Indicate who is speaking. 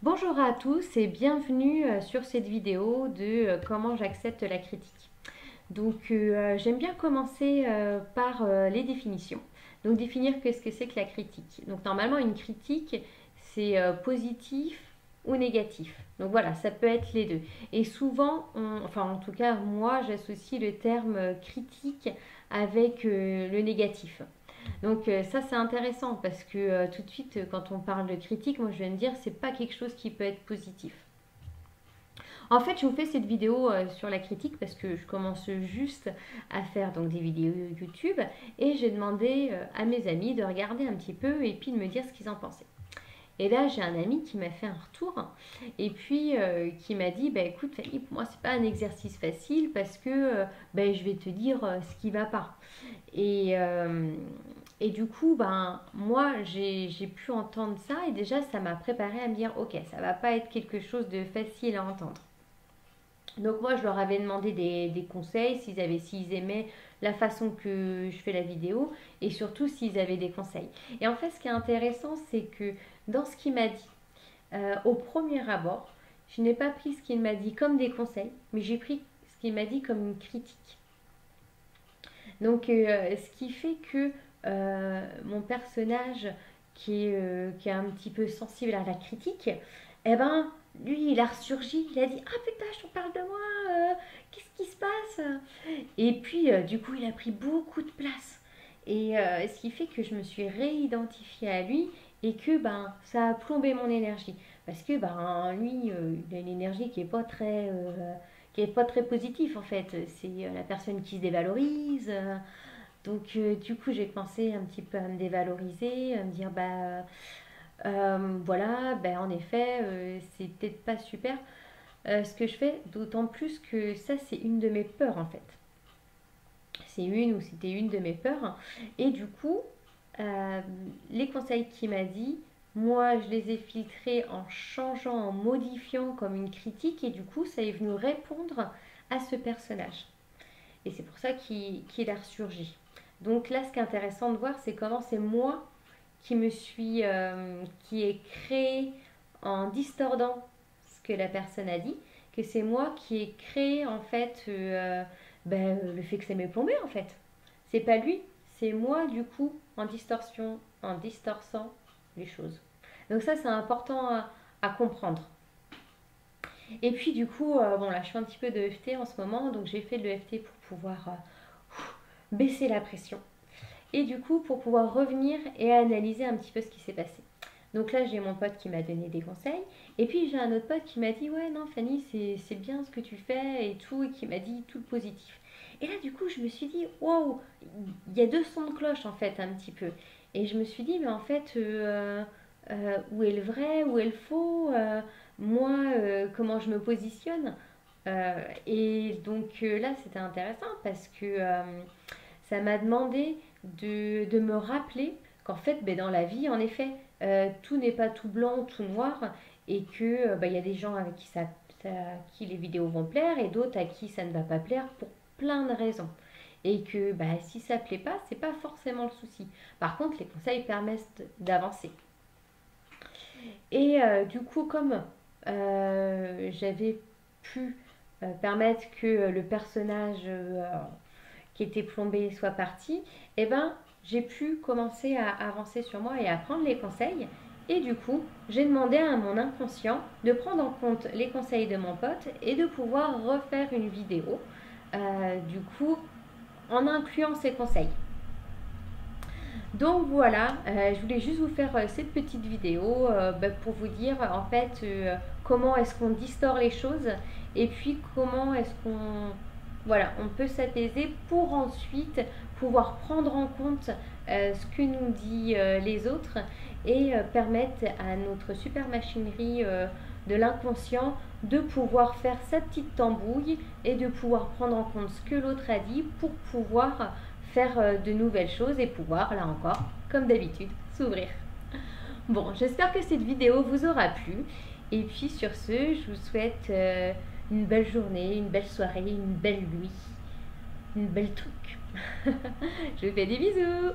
Speaker 1: Bonjour à tous et bienvenue sur cette vidéo de comment j'accepte la critique. J'aime bien commencer par les définitions. Donc définir qu'est-ce que c'est que la critique. Donc normalement une critique c'est positif ou négatif. Donc voilà, ça peut être les deux. Et souvent, enfin en tout cas moi j'associe le terme critique avec le négatif. Ça c'est intéressant parce que tout de suite quand on parle de critique, moi je viens de dire c'est pas quelque chose qui peut être positif. En fait, je vous fais cette vidéo sur la critique parce que je commence juste à faire donc des vidéos YouTube et j'ai demandé à mes amis de regarder un petit peu et puis de me dire ce qu'ils en pensaient. Et là, j'ai un ami qui m'a fait un retour et puis qui m'a dit bah, écoute, Fanny, pour moi, c'est pas un exercice facile parce que je vais te dire ce qui va pas. Et, euh, et du coup, moi, j'ai pu entendre ça et déjà, ça m'a préparé à me dire ok, ça va pas être quelque chose de facile à entendre. Donc moi, je leur avais demandé des conseils, s'ils aimaient la façon que je fais la vidéo et surtout s'ils avaient des conseils. Et en fait, ce qui est intéressant, c'est que dans ce qu'il m'a dit, au premier abord, je n'ai pas pris ce qu'il m'a dit comme des conseils, mais j'ai pris ce qu'il m'a dit comme une critique. Ce qui fait que mon personnage qui est un petit peu sensible à la critique, eh ben, lui, il a ressurgi, il a dit ah putain, je t'en parle de moi, qu'est-ce qui se passe? Et puis, du coup, il a pris beaucoup de place. Et ce qui fait que je me suis réidentifiée à lui et que ça a plombé mon énergie. Parce que lui, il a une énergie qui est pas très positive en fait. C'est la personne qui se dévalorise. Du coup, j'ai pensé un petit peu à me dévaloriser, à me dire voilà, en effet, c'est peut-être pas super ce que je fais, d'autant plus que ça, c'est une de mes peurs en fait. C'était une de mes peurs. Et du coup, euh, les conseils qu'il m'a dit, moi, je les ai filtrés en changeant, en modifiant comme une critique, et du coup, ça est venu répondre à ce personnage. Et c'est pour ça qu'il a ressurgi. Donc là, ce qui est intéressant de voir, c'est comment c'est moi qui ai créé en distordant ce que la personne a dit, que c'est moi qui ai créé en fait le fait que ça m'est plombé en fait. C'est pas lui, c'est moi du coup en distorsion, en distorçant les choses. Donc ça c'est important à comprendre. Et puis du coup, bon là je fais un petit peu de EFT en ce moment, donc j'ai fait de l'EFT pour pouvoir baisser la pression. Et du coup pour pouvoir revenir et analyser un petit peu ce qui s'est passé. Donc là j'ai mon pote qui m'a donné des conseils. Et puis j'ai un autre pote qui m'a dit ouais non Fanny c'est bien ce que tu fais et tout, et qui m'a dit tout le positif. Et là du coup je me suis dit waouh, il y a deux sons de cloche en fait un petit peu. Et je me suis dit mais en fait où est le vrai, où est le faux, moi comment je me positionne. Là c'était intéressant parce que ça m'a demandé de me rappeler qu'en fait dans la vie en effet tout n'est pas tout blanc, tout noir, et que y a des gens avec à qui les vidéos vont plaire et d'autres à qui ça ne va pas plaire pour plein de raisons. Et que si ça plaît pas, c'est pas forcément le souci. Par contre, les conseils permettent d'avancer. Et du coup, comme j'avais pu permettre que le personnage qui était plombé soit parti, eh ben, j'ai pu commencer à avancer sur moi et à prendre les conseils. Et du coup, j'ai demandé à mon inconscient de prendre en compte les conseils de mon pote et de pouvoir refaire une vidéo, en incluant ces conseils. Donc voilà, je voulais juste vous faire cette petite vidéo pour vous dire en fait comment est-ce qu'on distord les choses et puis comment est-ce on peut s'apaiser pour ensuite pouvoir prendre en compte ce que nous dit les autres et permettre à notre super machinerie de l'inconscient de pouvoir faire sa petite tambouille et de pouvoir prendre en compte ce que l'autre a dit pour pouvoir faire de nouvelles choses et pouvoir, là encore, comme d'habitude, s'ouvrir. Bon, j'espère que cette vidéo vous aura plu. Et puis sur ce, je vous souhaite une belle journée, une belle soirée, une belle nuit, une belle truc. Je vous fais des bisous.